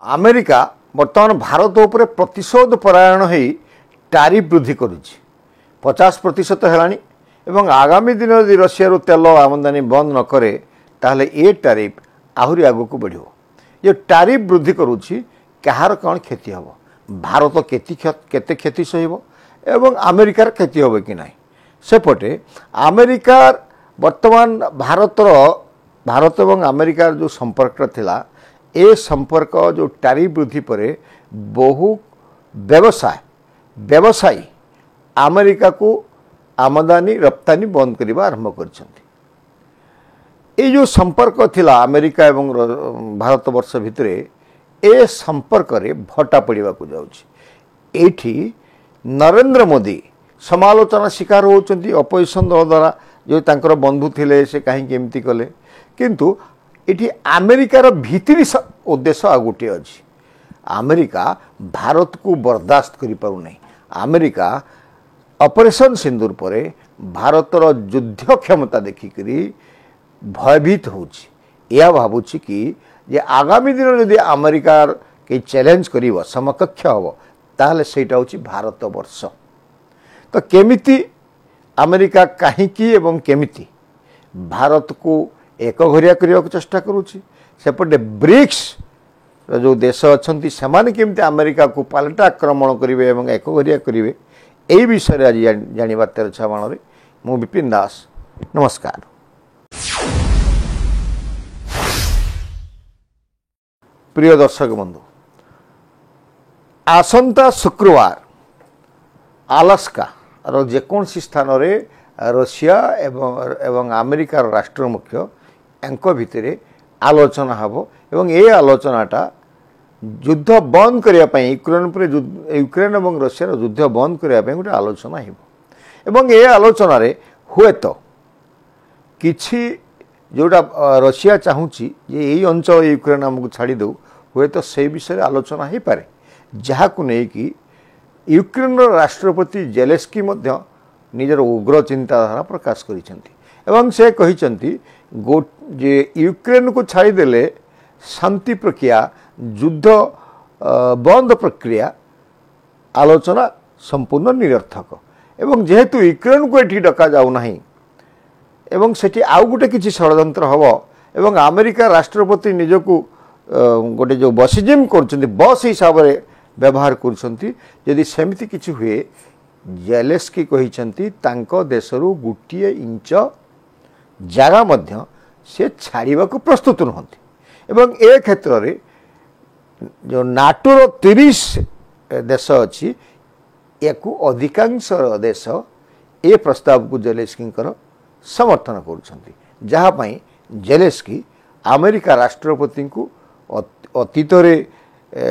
America बर्तमान भारत उपरे प्रतिशोध परायण हो टैरिफ वृद्धि करुच्ची 50% है एवं आगामी दिन यदि रशिया तेल आमदानी बंद न करे ताहले ये टैरिफ आहरी आगु को बढ़ो ये टैरिफ वृद्धि करुच्ची कहार कौन क्षति हम भारत केते क्षति सहब एवं अमेरिकार क्षति हम कि ना सेपटे अमेरिकार वर्तमान भारत एवं अमेरिकार जो संपर्क थिला ए संपर्क जो टैरिफ वृद्धि पर बहु व्यवसायी अमेरिका को आमदानी रप्तानी बंद करने आरंभ कर जो संपर्क थिला अमेरिका एवं भारत वर्ष भितर ए संपर्क रे भट्टा पड़ा जाऊँगी नरेंद्र मोदी समालोचना शिकार होती अपोजिशन दल द्वारा जो तांकर बंधु थिले से कहीं एमती कले किंतु ये अमेरिकार भीतरी उद्देश्य आ गोटे अच्छी अमेरिका भारत को बर्दाश्त करि पारु नहीं अमेरिका ऑपरेशन सिंदूर पर भारतर युद्ध क्षमता देखिकरी भयभीत होछि या भावुछि कि जे आगामी दिन यदि अमेरिकार के चैलेंज करिवो समकक्ष हबो ताहले सेटा होछि भारत वर्ष तो केमिति अमेरिका काहीकि एवं केमिति भारत को एक घरिया करने को चेष्टा करुच्ची सेपटे ब्रिक्स जो देश अच्छा से केमती अमेरिका को पालटा आक्रमण करेंगे और एक घरिया करेंगे यही विषय आज जानवर 13 बाण मु विपिन दास नमस्कार। प्रिय दर्शक बंधु आसंता शुक्रवार अलास्का जेकोसी स्थान में रशिया एवं अमेरिकार राष्ट्र मुख्य भितर आलोचना हम एवं ये आलोचनाटा युद्ध बंद करने यूक्रेन और रशिया युद्ध बंद करने गोटे आलोचना हो ये आलोचन हुए तो किछि जोटा रशिया चाहूँगी यही अंचल यूक्रेन आमको छाड़ी दो हुए तो से विषय आलोचना हो पारे जहाँ को लेकिन यूक्रेन राष्ट्रपति जेलेस्की निजर उग्र चिंताधारा प्रकाश करिसेंती से कहिसेंती जे यूक्रेन को छाड़देले शांति प्रक्रिया युद्ध बंद प्रक्रिया आलोचना संपूर्ण निरर्थक एवं जेहेतु यूक्रेन को एठी डका जाऊ नाही एवं सेठी आउ गोटे किछि षडयंत्र हबो एवं अमेरिका राष्ट्रपति निजको गोटे जो बसिजिम करछंती बस हिसाब रे व्यवहार करछंती यदि सेमिति किछि हुए जेलेस्की कहिसेंती तांको देशरू गोटे इंच जगह मध्य से छाड़वा को प्रस्तुत नुहति एवं ए क्षेत्र रे जो नाटोर 30 देश अच्छी याकू अधिकांश देश ए प्रस्ताव को जेलेस्की समर्थन करुछंती जहाँपाई जेलेस्की अमेरिका राष्ट्रपति को अतीत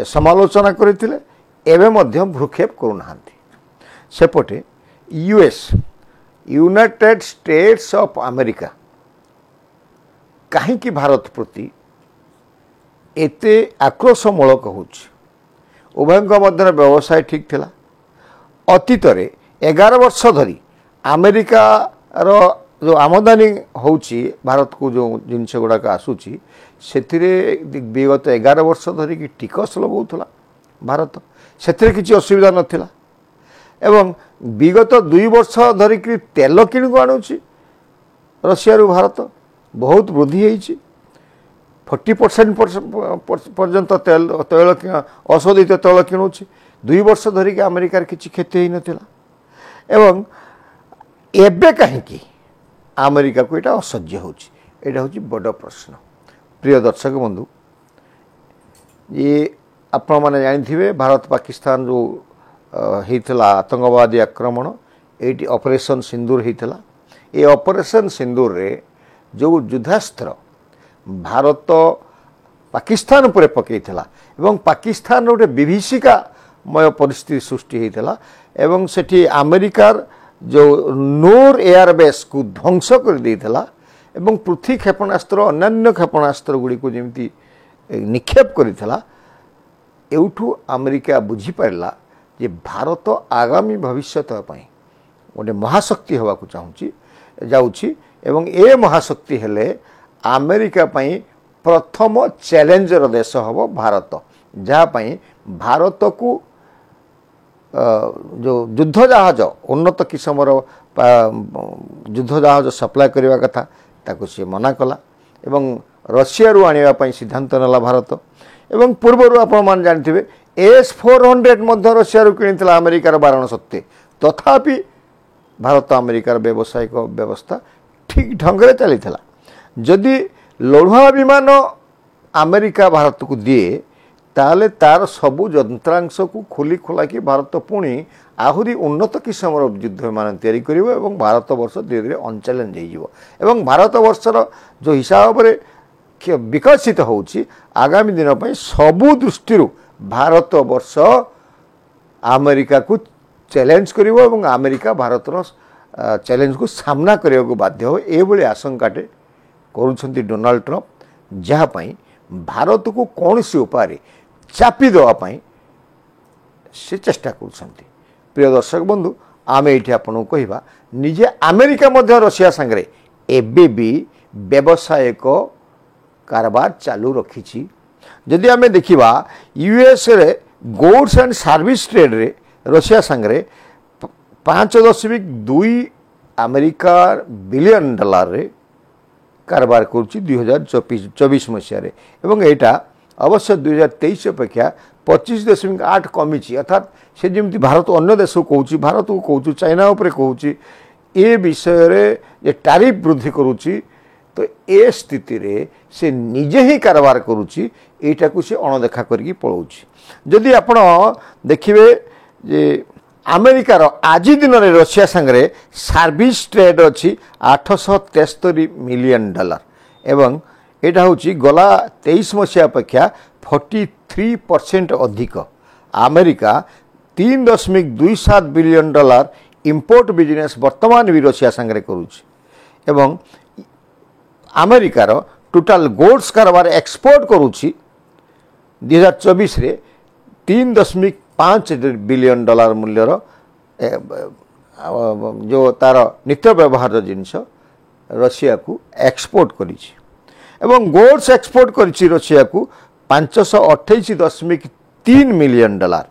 समालोचना करथिले एवं मध्य भ्रूक्षेप करुनाहांती सेपटे US United States of America कहीं भारत प्रति एते आक्रोशमूलक होभय मध्य व्यवसाय ठीक थिला अतीत 11 वर्ष धरी अमेरिका रो जो आमदानी होची भारत को जो जिनस गुड़ाक आसूची से विगत 11 वर्ष धरी कि टिकस लगाऊला भारत से किसी असुविधा नथिला एवं विगत 2 वर्ष धरिक तेल किण को आणुची रशिया रू भारत बहुत वृद्धि होती 40% पर्यंत तेल अशोधित तेल किणुची 2 वर्ष धरिक अमेरिकार किसी क्षति हो नाला एवं एबे कहीं अमेरिका को यहाँ असह्य होता हूँ बड़ प्रश्न। प्रिय दर्शक बंधु ये आपण मैंने जानी भारत पाकिस्तान जो होता आतंकवादी आक्रमण ये ऑपरेशन सिंदूर होता ये ऑपरेशन सिंदूर रे जो युद्धास्त्र भारत पाकिस्तान पर पकईला एवं पाकिस्तान गोटे विभीषिकामय परिस्थिति सृष्टि होता एवं सेठी अमेरिकार जो नूर एयरबेस को ध्वंस कर देइथिला एवं पृथ्वी क्षेपणास्त्र अन्य क्षेपणास्त्र गुड़ी को जमी निक्षेप करिथिला एउठू अमेरिका बुझी पारला जे भारत आगामी भविष्यत पई गोटे महाशक्ति होगा चाहूँगी जाऊँगी एवं ए महाशक्ति हेले अमेरिका पई प्रथम चैलेंजर देश हम भारत जहाँपाई भारत को जो युद्ध जहाज उन्नत किस्मर युद्ध जहाज सप्लाय करने कथा ताको सी मना कला एवं रशिया रू आने सिद्धांत नेला भारत एवं पूर्वर आपण जानते S-400 मध्य रशिया रू किनितला अमेरिकार बारण सत्ते तथापि भारत अमेरिकार व्यावसायिक व्यवस्था ठीक ढंग से चली जदि लड़ुआ विमान अमेरिका भारत को दिए ताले तार सबू यंत्रांश को खोली खोला कि भारत पुणी आहरी उन्नत किस्म युद्ध विमान तैयारी करिवो एवं भारत वर्ष धीरे धीरे अनचैलेंज हो भारत वर्षर जो हिसाब से विकसित होउची आगामी दिन पर सबू दृष्टि भारत वर्ष अमेरिका को चैलेंज करिवो एवं अमेरिका भारत चैलेंज को सामना करने को बाध्य हो एभली आशंकाटे करुछंती डोनाल्ड ट्रंप जहाँपाई भारत को कौन सी उपाय चापी देवाई से चेष्टा करुछंती। प्रिय दर्शक बंधु आम ये आपको कहवा निजे अमेरिका मध्य रशिया सांगे एबे भी व्यावसायिक कारबार चालू रखी जदि आम देखा यूएस रे गुड्स एंड सर्विस ट्रेड रे रशिया सांगे 5.2 अमेरिका बिलियन डॉलर रे कारबार करुच्ची 2024 मसीह एवं यहाँ अवश्य 2023 अपेक्षा 25.8 कमी अर्थात से जमी भारत अन्य देश को कहूँ भारत को कहूँ चाइना उपरे कहूँ ए विषय रे टैरिफ वृद्धि करुच्ची तो ए स्थिति रे से निजे ही कारबार करुच्ची एटा को से अणदेखा करके पलाउची। जदि आपण देखिए जे अमेरिकार आज दिन में रशिया सांगे सर्विस ट्रेड अच्छी 873 मिलियन डॉलर एवं यहाँ हूँ गला 23 मसीहा अपेक्षा 43% अधिक America 3.27 billion dollar import business वर्तमान भी रशिया सांगे करुच्ची एवं अमेरिकार टोटाल गुड्स कारबार एक्सपोर्ट करुच्ची 2024 रे 3.5 बिलियन डॉलर मूल्यर जो तार नित्य व्यवहार जिनस रशिया को एक्सपोर्ट करी एवं गुड्स एक्सपोर्ट करी रशिया को 528.3 मिलियन डॉलर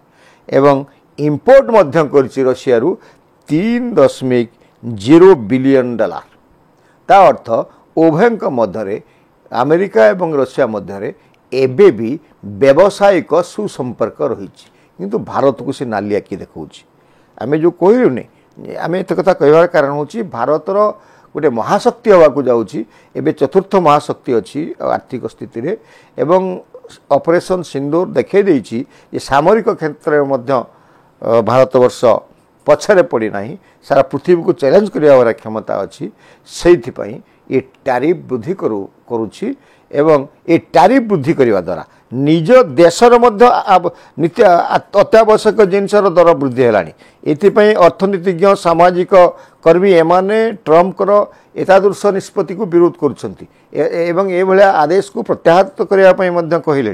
एवं इंपोर्ट मध्य करी रशिया रु 3.0 बिलियन डॉलर ता अर्थ उभयंक मध्य अमेरिका एवं रशिया मध्य एबे भी व्यावसायिक सुसंपर्क रही किंतु भारत को से नालिया कि देखा आम जो कहलुनि आम एत कथा कहबार कारण हूँ भारतर गोटे महाशक्ति होगा जाऊँगी एवं चतुर्थ महाशक्ति अच्छी आर्थिक स्थिति रे एवं ऑपरेशन सिंदूर देखई देछि सामरिक क्षेत्र में भारत वर्ष पछरे पड़ी नहीं सारा पृथ्वी को चैलेंज कर क्षमता अच्छी से ये टैरिफ वृद्धि करुच्ची एवं ये टैरिफ वृद्धि करने द्वारा निज देशर नित्य अत्यावश्यक जिनसर दर वृद्धि है अर्थनीतिज्ञ सामाजिक कर्मी एमाने ट्रम्पर एतादृश निष्पत्ति को विरोध करुँच एभलिया आदेश को प्रत्याहृत करने कहले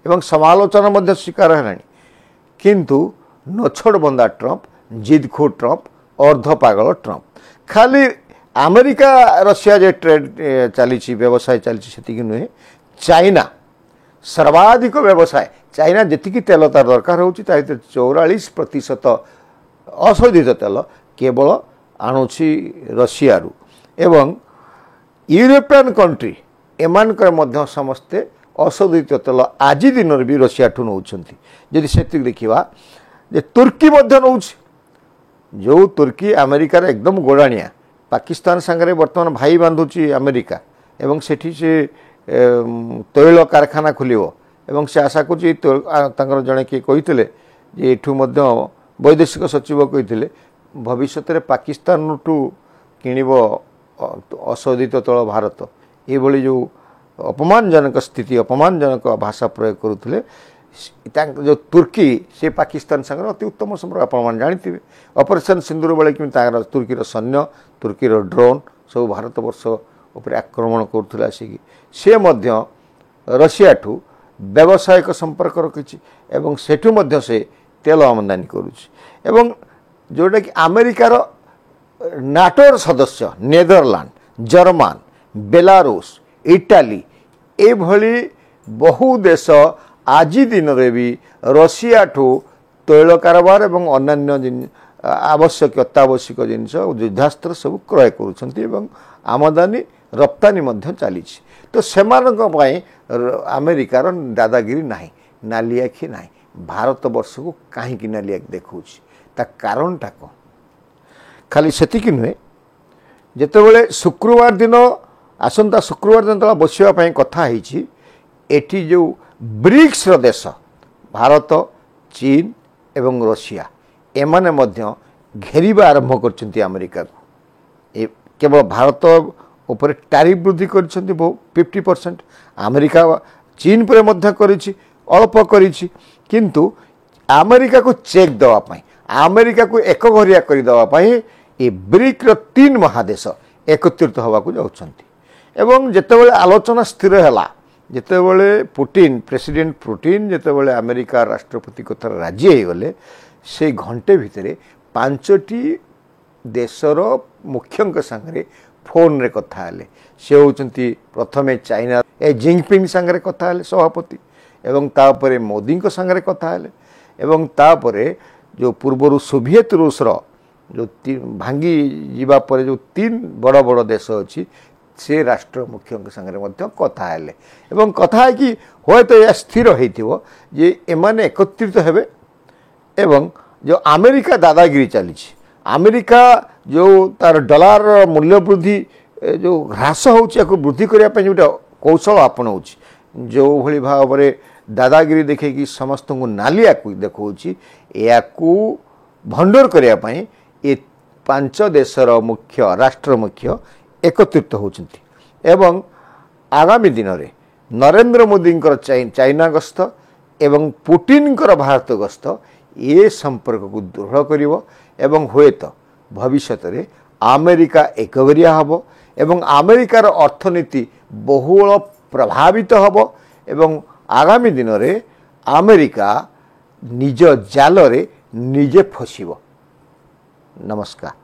एवं समालोचना शिकार है किंतु नछोड़ बंदा ट्रम्प जिदखोर ट्रम्प अर्ध पागल ट्रम्प खाली अमेरिका रशिया जे ट्रेड चली व्यवसाय चली नुहे चाइना सर्वाधिक व्यवसाय चाइना जी तेल तार दरकार हो 44% अशोधित तेल केवल आणुची रशिया रु एवं यूरोपियन कंट्री एमान समस्ते अशोधित तेल आज दिन भी रशिया ठू नौ जदि से देखा तुर्की नौ जो तुर्की अमेरिकार एकदम गोड़ाणिया पाकिस्तान सांगे बर्तमान भाई बांधुची अमेरिका एवं सेठी से तैल कारखाना खोलिबो एवं से आशा कर जड़े किए कही एठू वैदेशिक सचिव कही भविष्य में पाकिस्तान टू किणव अशोधित तैल भारत ये जो अपमानजनक स्थिति अपमानजनक भाषा प्रयोग करुले जो तुर्की से पाकिस्तान संगे अति उत्तम संपर्क अपन जानते ऑपरेशन सिंदूर बेले कि तुर्कीर सैन्य तुर्कीर ड्रोन सब भारत वर्ष उपर आक्रमण करुले आसिक से रशिया ठू व्यावसायिक संपर्क रखी एवं सेठू से तेल आमदानी करुँच जोटा कि अमेरिकार नाटोर सदस्य नेदरलैंड जर्मन बेलारूस इटाली एभली बहु देश ଆଜି ଦିନରେ ବି ରଷିଆଠୁ ତୈଳ କାରବାର ଏବଂ ଅନ୍ୟାନ୍ୟ ଅତ୍ୟାବଶ୍ୟକ ଜିନିଷ ଯୁଦ୍ଧାସ୍ତ୍ର ସବୁ କ୍ରୟ କରୁଛନ୍ତି ଏବଂ ଆମଦାନୀ ରପ୍ତାନି ମଧ୍ୟ ଚାଲିଛି। ତ ସେମାନଙ୍କ ପାଇଁ ଆମେରିକାର ଦାଦାଗିରି ନାହିଁ, ନାଲି ଆଖି ନାହିଁ। ଭାରତବର୍ଷକୁ କାହିଁକି ନାଲି ଆଖି ଦେଖାଉଛି, ତା କାରଣଟା କ'ଣ? ଖାଲି ସେତିକି ନୁହେଁ, ଯେତେବେଳେ ଶୁକ୍ରବାର ଦିନ ଆସନ୍ତା ଶୁକ୍ରବାର ଦିନ ତଳେ ବସିବା ପାଇଁ କଥା ହେଇଛି, ଏଠି ଯେଉଁ ବ୍ରିକ୍ସର ଦେଶ ଭାରତ, ଚୀନ ଏବଂ ରଷିଆ ଏମାନେ ମଧ୍ୟ ଘେରିବା ଆରମ୍ଭ କରିଛନ୍ତି ଆମେରିକାକୁ। କେବଳ ଭାରତ ଉପରେ ଟାରିଫ ବୃଦ୍ଧି କରିଛନ୍ତି 50%, ଆମେରିକା ଚୀନ ପରେ ମଧ୍ୟ କରିଛି, ଅଳ୍ପ କରିଛି, କିନ୍ତୁ ଆମେରିକାକୁ ଚେକ୍ ଦେବା ପାଇଁ, ଆମେରିକାକୁ ଏକଘରିଆ କରିଦେବା ପାଇଁ ଏ ବ୍ରିକ୍ର 3 ମହାଦେଶ ଏକତ୍ରିତ ହେବାକୁ ଯାଉଛନ୍ତି। ଏବଂ ଯେତେବେଳେ ଆଲୋଚନା ସ୍ଥିର ହେଲା, ଯେତେବେଳେ ପ୍ରେସିଡେଣ୍ଟ ପୁଟିନ ଯେତେବେଳେ ଆମେରିକା ରାଷ୍ଟ୍ରପତି କଥାରେ ରାଜି ହୋଇଗଲେ, ସେଇ ଘଣ୍ଟେ ଭିତରେ 5ଟି ଦେଶର ମୁଖ୍ୟଙ୍କ ସାଙ୍ଗରେ ଫୋନ୍ରେ କଥା ହେଲେ। ସେ ହେଉଛନ୍ତି ପ୍ରଥମେ ଚାଇନା ଜିନପିଙ୍ଗ ସାଙ୍ଗରେ କଥା ହେଲେ ସଭାପତି, ଏବଂ ତାପରେ ମୋଦିଙ୍କ ସାଙ୍ଗରେ କଥା ହେଲେ, ଏବଂ ତାପରେ ଯେଉଁ ପୂର୍ବରୁ ସୋଭିଏତ ରୁଷର ଯେଉଁ ଭାଙ୍ଗି ଯିବା ପରେ ଯେଉଁ 3 ବଡ଼ ବଡ଼ ଦେଶ ଅଛି ସେ ରାଷ୍ଟ୍ର ମୁଖ୍ୟଙ୍କ ସାଙ୍ଗରେ ମଧ୍ୟ କଥା ହେଲେ। ଏବଂ କଥା ହେଇକି ହୁଏତ ଏହା ସ୍ଥିର ହୋଇଥିବ ଯେ ଏମାନେ ଏକତ୍ରିତ ହେବେ ଏବଂ ଯେଉଁ ଆମେରିକା ଦାଦାଗିରି ଚାଲିଛି, ଆମେରିକା ଯେଉଁ ତାର ଡଲାରର ମୂଲ୍ୟ ବୃଦ୍ଧି ଯେଉଁ ହ୍ରାସ ହେଉଛି, ୟାକୁ ବୃଦ୍ଧି କରିବା ପାଇଁ ଗୋଟେ କୌଶଳ ଆପଣାଉଛି, ଯେଉଁଭଳି ଭାବରେ ଦାଦାଗିରି ଦେଖେଇକି ସମସ୍ତଙ୍କୁ ନାଲିଆକୁ ଦେଖାଉଛି, ଏହାକୁ ଭଣ୍ଡୁର କରିବା ପାଇଁ ଏ 5 ଦେଶର ରାଷ୍ଟ୍ର ମୁଖ୍ୟ ଏକତ୍ରିତ ହେଉଛନ୍ତି। ଏବଂ ଆଗାମୀ ଦିନରେ ନରେନ୍ଦ୍ର ମୋଦିଙ୍କର ଚାଇନା ଗସ୍ତ ଏବଂ ପୁଟିନଙ୍କର ଭାରତ ଗସ୍ତ ଏ ସମ୍ପର୍କକୁ ଦୃଢ଼ କରିବ ଏବଂ ହୁଏତ ଭବିଷ୍ୟତରେ ଆମେରିକା ଏକଘରିଆ ହେବ ଏବଂ ଆମେରିକାର ଅର୍ଥନୀତି ବହୁଳ ପ୍ରଭାବିତ ହେବ ଏବଂ ଆଗାମୀ ଦିନରେ ଆମେରିକା ନିଜ ଜାଲରେ ନିଜେ ଫସିବ। ନମସ୍କାର।